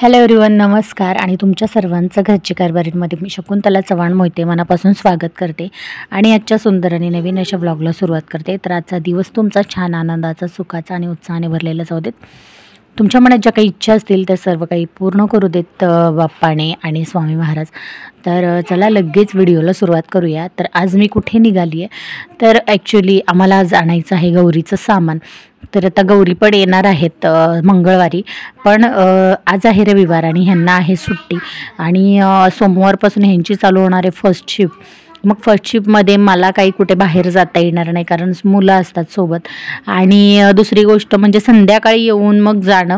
Hello everyone, नमस्कार आणि तुमच्या सर्वांचं घरची कारभारीमध्ये मी शकुंतला चव्हाण मोहिते मनापासून स्वागत करते आणि आजच्या सुंदर आणि नवीन अशा व्लॉगला सुरुवात करते। तर आजचा दिवस तुमचा छान आनंदाचा, सुखाचा आणि उत्साहाने भरलेला जाऊ देत। तुमच्या मनात ज्या काही इच्छा असतील त्या सर्व काही पूर्ण करू देत बाप्पाने आणि स्वामी महाराज। तर चला लगेच व्हिडिओला सुरुवात करूया। तर आज मी कुठे निघाली आहे तर ॲक्च्युली आम्हाला आज आणायचं आहे गौरीचं सामान। तर आता गौरी पण येणार आहेत मंगळवारी, पण आज आहे रविवार आणि ह्यांना आहे सुट्टी आणि सोमवारपासून ह्यांची चालू होणार आहे फर्स्ट शिफ्ट। मग फर्स्ट शिफ्टमध्ये मला काही कुठे बाहेर जाता येणार नाही कारण मुलं असतात सोबत, आणि दुसरी गोष्ट म्हणजे संध्याकाळी येऊन मग जाणं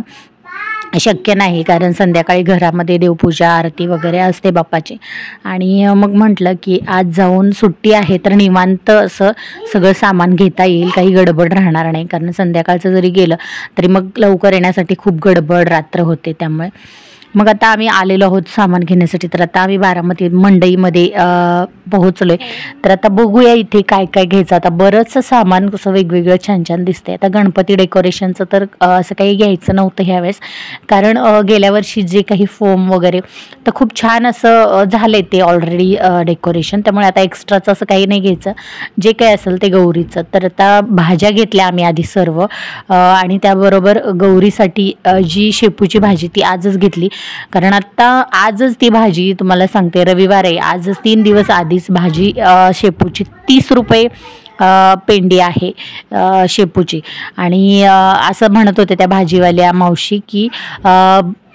शक्य नाही कारण संध्याकाळी घरामध्ये देवपूजा आरती वगैरे असते बाप्पाची। आणि मग म्हटलं की आज जाऊन सुट्टी आहे तर निवांत असं सगळं सामान घेता येईल, काही गडबड राहणार नाही कारण संध्याकाळचं जरी गेलं तरी मग लवकर येण्यासाठी खूप गडबड रात्र होते। त्यामुळे मग आता आम्ही आलेलो आहोत सामान घेण्यासाठी। तर आता आम्ही बारामती मंडईमध्ये पोहोचलो आहे। तर आता बघूया इथे काय काय घ्यायचं। आता बरंचसं सामान कसं वेगवेगळं छान छान दिसतंय। आता गणपती डेकोरेशनचं तर असं काही घ्यायचं नव्हतं ह्यावेळेस, कारण गेल्या वर्षी जे काही फोम वगैरे तर खूप छान असं झालं ते ऑलरेडी डेकोरेशन, त्यामुळे आता एक्स्ट्राचं असं काही नाही घ्यायचं, जे काही असेल ते गौरीचं। तर आता भाज्या घेतल्या आम्ही आधी सर्व, आणि त्याबरोबर गौरीसाठी जी शेपूची भाजी ती आजच घेतली कारण आता आजच ती भाजी तुम्हाला सांगते, रविवार आहे, आजच 3 दिवस आधीच भाजी शेपूची 30 रुपये पेंडी आहे शेपूची। आणि असं म्हणत होते त्या भाजीवाल्या मावशी की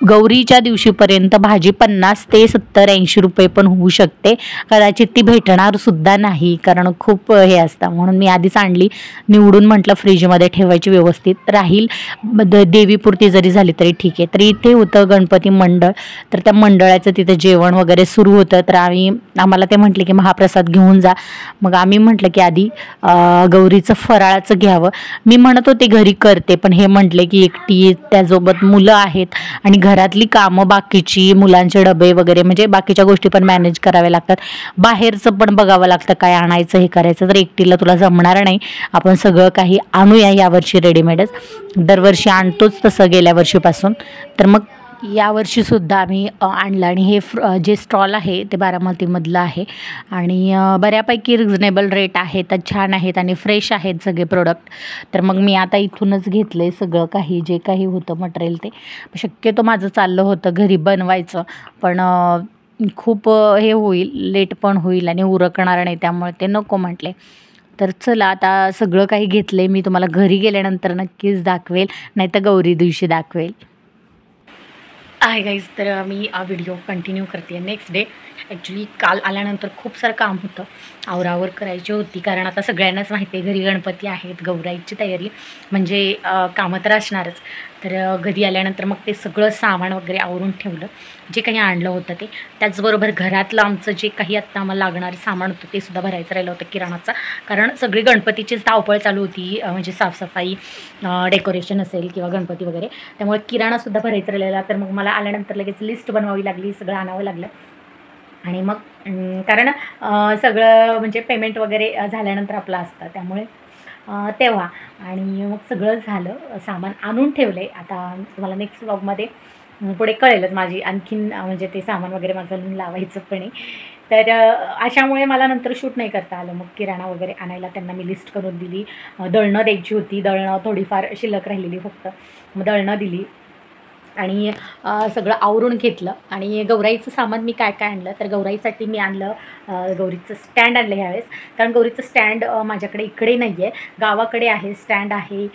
गौरीच्या दिवशीपर्यंत भाजी 50 ते 70-80 रुपये पण होऊ शकते, कदाचित ती भेटणार सुद्धा नाही कारण खूप हे असतं। म्हणून मी आधीच आणली निवडून, म्हटलं फ्रीजमध्ये ठेवायची, व्यवस्थित राहील, देवीपुरती जरी झाली तरी ठीक आहे। तर इथे होतं गणपती मंडळ, तर त्या मंडळाचं तिथे जेवण वगैरे सुरू होतं। तर आम्हाला ते म्हटले की महाप्रसाद घेऊन जा। मग आम्ही म्हटलं की आधी गौरीचं फराळाचं घ्यावं। मी म्हणत होते घरी करते, पण हे म्हटले की एकटी, त्यासोबत मुलं आहेत आणि घरातली कामं बाकीची, मुलांचे डबे वगैरे म्हणजे बाकीच्या गोष्टी पण मॅनेज कराव्या लागतात, बाहेरचं पण बघावं लागतं काय आणायचं हे करायचं, तर एकटीला तुला जमणार नाही, आपण सगळं काही आणूया यावर्षी रेडीमेडच, दरवर्षी आणतोच तसं गेल्या वर्षीपासून। तर मग यावर्षीसुद्धा आम्ही आणलं आणि हे जे स्टॉल आहे ते बारामतीमधलं आहे आणि बऱ्यापैकी रिजनेबल रेट आहेत, तर छान आहेत आणि फ्रेश आहेत सगळे प्रोडक्ट। तर मग मी आता इथूनच घेतलं आहे सगळं काही, जे काही होतं मटेरियल ते। शक्यतो माझं चाललं होतं घरी बनवायचं, पण खूप हे होईल, लेट पण होईल आणि उरकणार नाही, त्यामुळे ते नको म्हटले। तर चला आता सगळं काही घेतलं आहे, मी तुम्हाला घरी गेल्यानंतर नक्कीच दाखवेल, नाही तर गौरी दिवशी दाखवेल। आहे गाईज, तर मी व्हिडिओ कंटिन्यू करते नेक्स्ट डे। ॲक्च्युली काल आल्यानंतर खूप सारं काम होतं, आवरावर करायची होती कारण आता सगळ्यांनाच माहिती आहे घरी गणपती आहेत, गौराईची तयारी म्हणजे कामं तर असणारच। तर घरी आल्यानंतर मग ते सगळं सामान वगैरे आवरून ठेवलं, जे काही आणलं होतं ते, त्याचबरोबर घरातलं आमचं जे काही आत्ता आम्हाला लागणारं सामान होतं ते सुद्धा भरायचं राहिलं होतं किराणाचा, कारण सगळी गणपतीचीच धावपळ चालू होती, म्हणजे साफसफाई, डेकोरेशन असेल किंवा गणपती वगैरे, त्यामुळे किराणासुद्धा भरायचं राहिलेला। तर मग मला आल्यानंतर लगेच लिस्ट बनवावी लागली, सगळं आणावं लागलं आणि मग कारण सगळं म्हणजे पेमेंट वगैरे झाल्यानंतर आपलं असतं, त्यामुळे तेव्हा आणि मग सगळं झालं, सामान आणून ठेवलं आहे। आता तुम्हाला नेक्स्ट व्लॉगमध्ये पुढे कळेलच माझी आणखीन म्हणजे ते सामान वगैरे माझं लावायचं पण आहे। तर अशामुळे मला नंतर शूट नाही करता आलं। मग किराणा वगैरे आणायला त्यांना मी लिस्ट करून दिली, दळणं द्यायची होती, दळणं थोडीफार शिल्लक राहिलेली फक्त, मग दळणं दिली आणि सगळं आवरून घेतलं। आणि गौराईचं सामान मी काय काय आणलं तर गौराईसाठी मी आणलं गौरीचं स्टँड आणलं ह्यावेळेस, कारण गौरीचं स्टँड माझ्याकडे इकडे नाही आहे, गावाकडे आहे स्टँड आहे।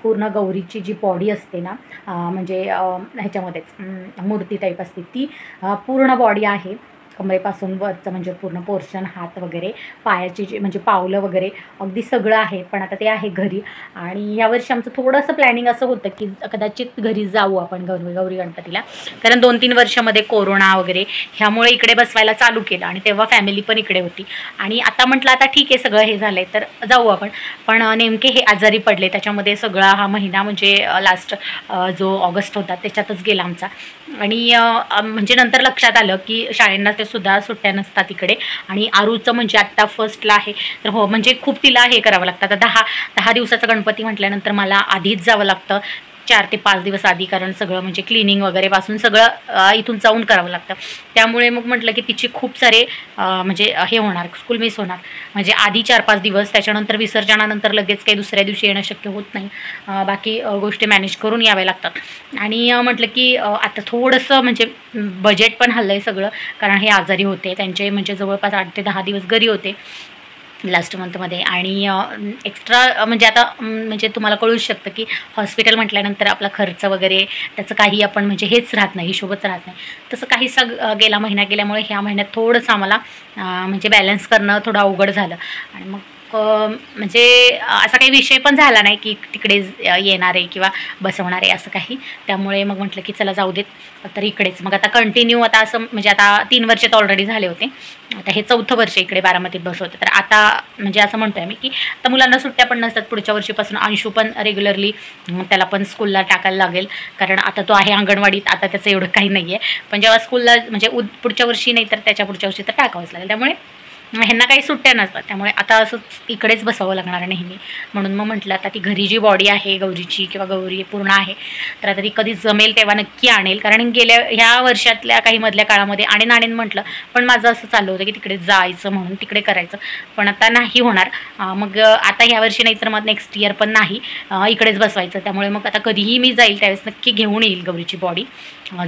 पूर्ण गौरीची जी बॉडी असते ना, म्हणजे ह्याच्यामध्येच मूर्ती टाईप असते ती, पूर्ण बॉडी आहे, कमरेपासून वरचं म्हणजे पूर्ण पोर्शन, हात वगैरे, पायाची जे म्हणजे पावलं वगैरे अगदी सगळं आहे, पण आता ते आहे घरी। आणि यावर्षी आमचं थोडंसं प्लॅनिंग असं होतं की कदाचित घरी जाऊ आपण गौरी गणपतीला, कारण 2-3 वर्षामध्ये कोरोना वगैरे ह्यामुळे इकडे बसवायला चालू केलं आणि तेव्हा फॅमिली पण इकडे होती, आणि आता म्हटलं आता ठीक आहे सगळं हे झालं आहे तर जाऊ आपण, पण नेमके हे आजारी पडले, त्याच्यामध्ये सगळा हा महिना म्हणजे लास्ट जो ऑगस्ट होता त्याच्यातच गेला आमचा। आणि म्हणजे नंतर लक्षात आलं की शाळेंना ते सुद्धा सुट्ट्या नसतात इकडे, आणि आरूचं म्हणजे आत्ता फर्स्टला आहे, तर हो म्हणजे खूप तिला हे करावं लागतं। आता 10 दिवसाचा गणपती म्हटल्यानंतर मला आधीच जावं लागतं, 4 ते 5 दिवस आधी, कारण सगळं म्हणजे क्लिनिंग वगैरे पासून सगळं इथून जाऊन करावं लागतं. त्यामुळे मग म्हटलं की तिची खूप सारे म्हणजे हे होणार, स्कूल मिस होणार. म्हणजे आधी 4-5 दिवस, त्याच्यानंतर विसर्जनानंतर लगेच काही दुसऱ्या दिवशी येणं शक्य होत नाही. बाकी गोष्टी मॅनेज करून याव्या लागतात. आणि म्हटलं की आता थोडंसं म्हणजे बजेट पण हल्लं आहे सगळं, कारण हे आजारी होते. त्यांचे म्हणजे जवळपास 8 ते 10 दिवस घरी होते लास्ट मंथमध्ये. आणि एक्स्ट्रा म्हणजे आता म्हणजे तुम्हाला कळूच शकतं की हॉस्पिटल म्हटल्यानंतर आपला खर्च वगैरे त्याचं काही आपण म्हणजे हेच राहत नाही, हिशोबच राहत नाही. तसं काहीसा गेला महिना गेल्यामुळे ह्या महिन्यात थोडंसं आम्हाला म्हणजे बॅलन्स करणं थोडं अवघड झालं. आणि मग म्हणजे असा काही विषय पण झाला नाही की तिकडे येणार आहे किंवा बसवणार आहे असं काही. त्यामुळे मग म्हटलं की चला जाऊ देत तर इकडेच. मग आता कंटिन्यू आता असं म्हणजे आता 3 वर्ष तर ऑलरेडी झाले होते, आता हे 4थं वर्ष इकडे बारामतीत बसवते. तर आता म्हणजे असं म्हणतोय मी की आता मुलांना सुट्ट्या पण नसतात. पुढच्या वर्षीपासून अंशू पण रेग्युलरली त्याला पण स्कूलला टाकायला लागेल, कारण आता तो आहे अंगणवाडीत. आता त्याचं एवढं काही नाही आहे, पण जेव्हा स्कूलला म्हणजे पुढच्या वर्षी नाही तर त्याच्या पुढच्या वर्षी तर टाकावंच लागेल. त्यामुळे ह्यांना काही सुट्ट्या नसतात, त्यामुळे आता असंच इकडेच बसावं लागणार आहे नेहमी. म्हणून मग म्हटलं आता ती घरी जी बॉडी आहे गौरीची किंवा गौरी पूर्ण आहे, तर आता ती कधी जमेल तेव्हा नक्की आणेल. कारण गेल्या ह्या वर्षातल्या काही मधल्या काळामध्ये आणेन म्हटलं, पण माझं असं चाललं होतं की तिकडे जायचं म्हणून तिकडे करायचं, पण आता नाही होणार. मग आता ह्या वर्षी नाही तर मग नेक्स्ट इयर पण नाही, इकडेच बसवायचं. त्यामुळे मग आता कधीही मी जाईल त्यावेळेस नक्की घेऊन येईल गौरीची बॉडी,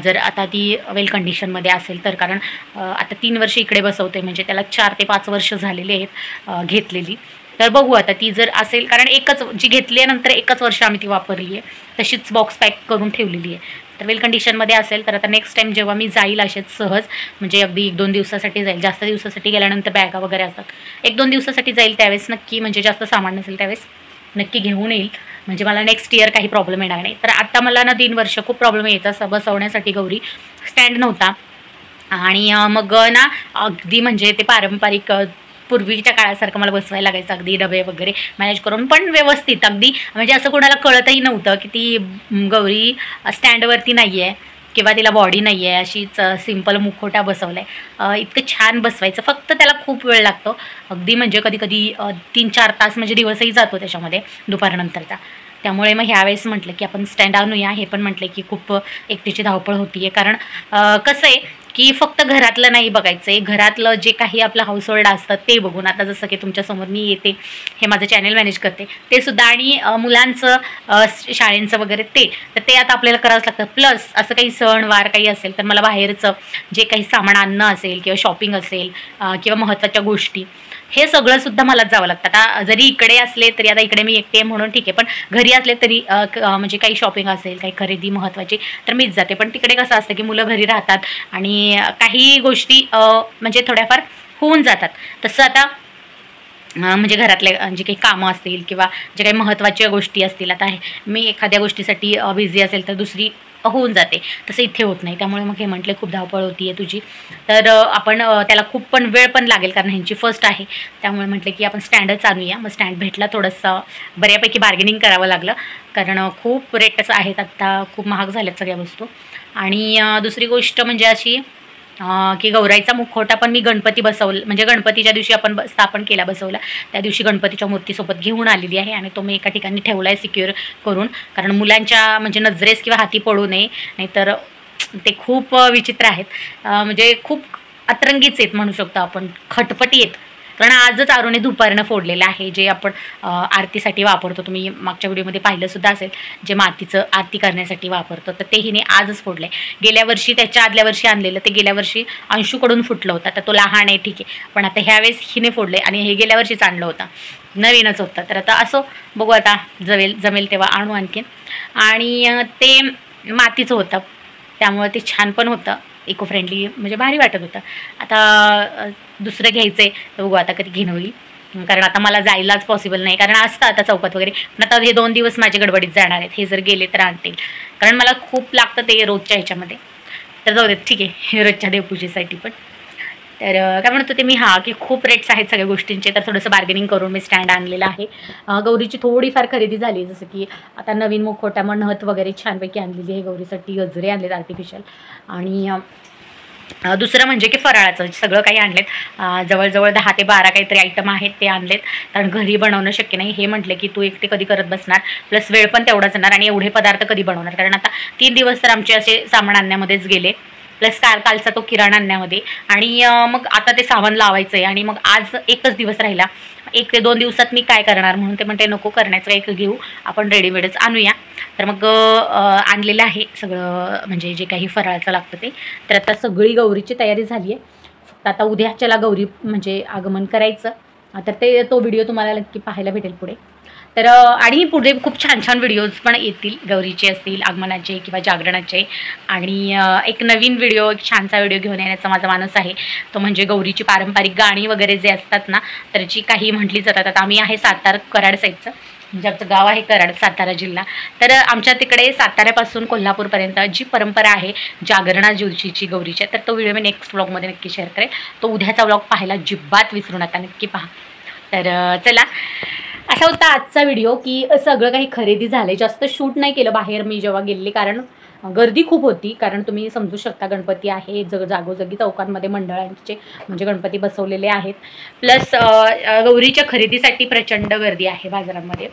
जर आता ती वेल कंडिशनमध्ये असेल तर. कारण आता 3 वर्ष इकडे बसवते, म्हणजे त्याला 4 ते 5 वर्ष झालेली आहेत घेतलेली. तर बघू आता ती जर असेल, कारण एकच जी घेतल्यानंतर 1च वर्ष आम्ही ती वापरली आहे, तशीच बॉक्स पॅक करून ठेवलेली आहे. तर वेल कंडिशनमध्ये असेल तर आता नेक्स्ट टाईम जेव्हा मी जाईल असेच सहज, म्हणजे अगदी 1-2 दिवसासाठी जाईल. जास्त दिवसासाठी गेल्यानंतर बॅगा वगैरे असतात, 1-2 दिवसासाठी जाईल त्यावेळेस नक्की, म्हणजे जास्त सामान नसेल त्यावेळेस नक्की घेऊन येईल, म्हणजे मला नेक्स्ट इयर काही प्रॉब्लेम येणार नाही. तर आता मला ना 3 वर्ष खूप प्रॉब्लेम यायचा बसवण्यासाठी. गौरी स्टँड नव्हता, आणि मग ना अगदी म्हणजे ते पारंपरिक पूर्वीच्या काळासारखं मला बसवायला लागायचं, अगदी डबे वगैरे मॅनेज करून, पण व्यवस्थित अगदी. म्हणजे असं कोणाला कळतही नव्हतं की ती गौरी स्टँडवरती नाही आहे किंवा तिला बॉडी नाही आहे, अशीच सिंपल मुखवटा बसवला आहे. इतकं छान बसवायचं, फक्त त्याला खूप वेळ लागतो अगदी. म्हणजे कधी कधी 3-4 तास म्हणजे दिवसही जातो त्याच्यामध्ये दुपारनंतरचा. त्यामुळे मग ह्यावेळेस म्हटलं की आपण स्टँड आणूया. हे पण म्हटलं की खूप एकटीची धावपळ होती आहे, कारण कसं आहे की फक्त घरातलं नाही बघायचं आहे, घरातलं जे काही आपलं हाऊसहोल्ड असतं ते बघून. आता जसं की तुमच्यासमोर मी येते, हे माझं चॅनल मॅनेज करते ते सुद्धा, आणि मुलांचं शाळेंचं वगैरे तर ते आता आपल्याला करावंच लागतं. प्लस असं काही सणवार काही असेल तर मला बाहेरचं जे काही सामान आणणं असेल किंवा शॉपिंग असेल किंवा महत्त्वाच्या गोष्टी, हे सगळं सुद्धा मलाच जावं लागतं. आता जरी इकडे असले तरी, आता इकडे मी एकटे म्हणून ठीक आहे, पण घरी असले तरी म्हणजे काही शॉपिंग असेल, काही खरेदी महत्त्वाची तर मीच जाते. पण तिकडे कसं असतं की मुलं घरी राहतात आणि काही गोष्टी म्हणजे थोड्याफार होऊन जातात. तसं आता म्हणजे घरातले जे काही कामं असतील किंवा जे काही महत्त्वाच्या गोष्टी असतील, आता मी एखाद्या गोष्टीसाठी बिझी असेल तर दुसरी होऊन जाते, तसं इथे होत नाही. त्यामुळे मग हे म्हटले खूप धावपळ होती आहे तुझी, तर आपण त्याला खूप पण वेळ पण लागेल, कारण ह्यांची फर्स्ट आहे. त्यामुळे म्हटलं की आपण स्टँडच आणूया. मग स्टँड भेटला, थोडंसं बऱ्यापैकी बार्गेनिंग करावं लागलं, कारण खूप रेटच आहेत आत्ता, खूप महाग झाल्यात सगळ्या वस्तू. आणि दुसरी गोष्ट म्हणजे अशी की गौराईचा मुखवटा पण मी गणपती म्हणजे गणपतीच्या दिवशी आपण स्थापन केला, बसवला त्या दिवशी गणपतीच्या मूर्तीसोबत घेऊन आलेली आहे, आणि तो मी एका ठिकाणी ठेवला आहे सिक्युअर करून, कारण मुलांच्या म्हणजे नजरेस किंवा हाती पडू नये, नाहीतर ते खूप विचित्र आहेत. म्हणजे खूप अतरंगीच आहेत म्हणू शकतो आपण, खटपटी आहेत. कारण आजच आरूने दुपारनं फोडलेलं आहे, जे आपण आरतीसाठी वापरतो. तुम्ही मागच्या व्हिडिओमध्ये पाहिलं सुद्धा असेल, जे मातीचं आरती करण्यासाठी वापरतो, तर ते हिने आजच फोडलं आहे. गेल्या वर्षी त्याच्या आदल्या वर्षी आणलेलं, ते गेल्या वर्षी अंशूकडून फुटलं होतं. आता तो लहान आहे ठीक आहे, पण आता ह्यावेळेस हिने फोडले, आणि हे गेल्या वर्षीच आणलं होतं, नवीनच होतं. तर आता असं बघू, आता जमेल तेव्हा आणू आणखीन. आणि ते मातीचं होतं, त्यामुळे ते छान पण होतं, इको फ्रेंडली, म्हणजे भारी वाटत होतं. आता दुसरं घ्यायचं आहे तर बघू आता कधी घेणं होईल, कारण आता मला जायलाच पॉसिबल नाही, कारण असतं आता चौकात वगैरे. पण आता हे 2 दिवस माझे गडबडीत जाणार आहेत, हे जर गेले तर आणतील, कारण मला खूप लागतं ते रोजच्या ह्याच्यामध्ये. तर जाऊ देत, ठीक आहे, रोजच्या देवपूजेसाठी पण. तर काय म्हणत होते मी, की खूप रेट्स आहेत सगळ्या गोष्टींचे, तर थोडंसं बार्गेनिंग करून मी स्टँड आणलेला आहे. गौरीची थोडीफार खरेदी झाली, जसं की आता नवीन मुखवटा नथ वगैरे छानपैकी आणलेली आहे गौरीसाठी, गजरे आणलेत आर्टिफिशियल, आणि दुसरं म्हणजे की फराळाचं सगळं काही आणलेत, जवळजवळ 10 ते 12 काहीतरी आयटम आहेत ते आणलेत, कारण घरी बनवणं शक्य नाही. हे म्हटले की तू एकटे कधी करत बसणार, प्लस वेळ पण तेवढाच येणार आणि एवढे पदार्थ कधी बनवणार, कारण आता 3 दिवस तर आमचे असे सामान आणण्यामध्येच गेले, प्लस कालचा तो किराणा आणण्यामध्ये. आणि मग आता ते सामान लावायचं आहे आणि मग आज एकच दिवस राहिला, 1 ते 2 दिवसात मी काय करणार, म्हणून ते म्हणते नको करण्याचं काही घेऊ, आपण रेडीमेडच आणूया. तर मग आणलेलं आहे सगळं, म्हणजे जे काही फराळाचं लागतं ते. तर आता सगळी गौरीची तयारी झाली आहे, फक्त आता उद्याच्याला गौरी म्हणजे आगमन करायचं. तर तो व्हिडिओ तुम्हाला नक्की पाहायला भेटेल पुढे. तर आणि पुढे खूप छान छान व्हिडिओज पण येतील, गौरीचे असतील, आगमनाचे किंवा जागरणाचे. आणि एक नवीन व्हिडिओ, एक छानसा व्हिडिओ घेऊन येण्याचा माझा मानस आहे, तो म्हणजे गौरीची पारंपरिक गाणी वगैरे जे असतात ना, तर जी काही म्हटली जातात. आता आम्ही आहे सातारा कराड साईडचं, म्हणजे आमचं गाव आहे कराड, सातारा जिल्हा. तर आमच्या तिकडे साताऱ्यापासून कोल्हापूरपर्यंत जी परंपरा आहे जागरणा दिवशीची गौरीच्या, तर तो व्हिडिओ मी नेक्स्ट व्लॉगमध्ये नक्की शेअर करेन. तो उद्याचा व्लॉग पाहायला अजिबात विसरू नका, नक्की पहा. तर चला, असा होता आजचा व्हिडिओ की सगळं काही खरेदी झाले. जास्त शूट नाही केलं बाहेर मी जेव्हा गेले, कारण गर्दी खूप होती. कारण तुम्ही समजू शकता, गणपती आहे, जागोजागी चौकांमध्ये मंडळांचे म्हणजे गणपती बसवलेले आहेत, प्लस गौरीच्या खरेदीसाठी प्रचंड गर्दी आहे बाजारामध्ये,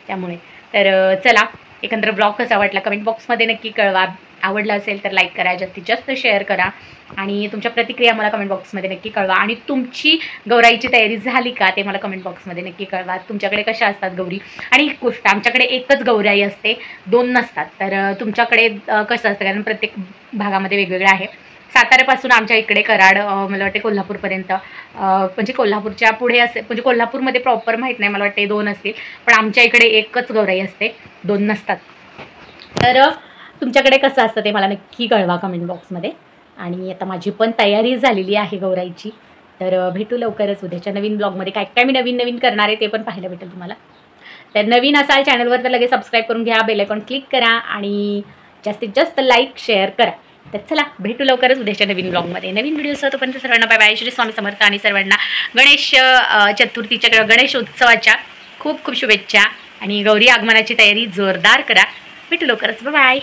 त्यामुळे. तर चला, एकंदर ब्लॉग कसा वाटला कमेंट बॉक्समध्ये नक्की कळवा. आवडला असेल तर लाईक करा, जास्तीत जास्त शेअर करा आणि तुमच्या प्रतिक्रिया मला कमेंट बॉक्समध्ये नक्की कळवा. आणि तुमची गौराईची तयारी झाली का ते मला कमेंट बॉक्समध्ये नक्की कळवा. तुमच्याकडे कशा असतात गौरी, आणि एक गोष्ट, आमच्याकडे एकच गौराई असते, 2 नसतात. तर तुमच्याकडे कसं असतं, कारण प्रत्येक भागामध्ये वेगवेगळं आहे. साताऱ्यापासून आमच्या इकडे कराड, मला वाटते कोल्हापूरपर्यंत, म्हणजे कोल्हापूरच्या पुढे असे, म्हणजे कोल्हापूरमध्ये प्रॉपर माहीत नाही, मला वाटते 2 असतील, पण आमच्या इकडे एकच गौराई असते, 2 नसतात. तर तुमच्याकडे कसं असतं ते मला नक्की कळवा कमेंट बॉक्समध्ये. आणि आता माझी पण तयारी झालेली आहे गौराईची. तर भेटू लवकरच उद्याच्या नवीन ब्लॉगमध्ये. काय काय मी नवीन करणार आहे ते पण पाहायला भेटेल तुम्हाला. तर नवीन असाल चॅनलवर तर लगेच सबस्क्राईब करून घ्या, बेल आयकॉन क्लिक करा आणि जास्तीत जास्त लाईक शेअर करा. तर चला, भेटू लवकरच उद्याच्या नवीन ब्लॉगमध्ये, नवीन व्हिडिओ. तोपर्यंत सर्वांना बाय बाय. श्री स्वामी समर्थ. आणि सर्वांना गणेश चतुर्थीच्या, गणेश उत्सवाच्या खूप खूप शुभेच्छा. आणि गौरी आगमनाची तयारी जोरदार करा. भेटू लवकरच, बाय बाय.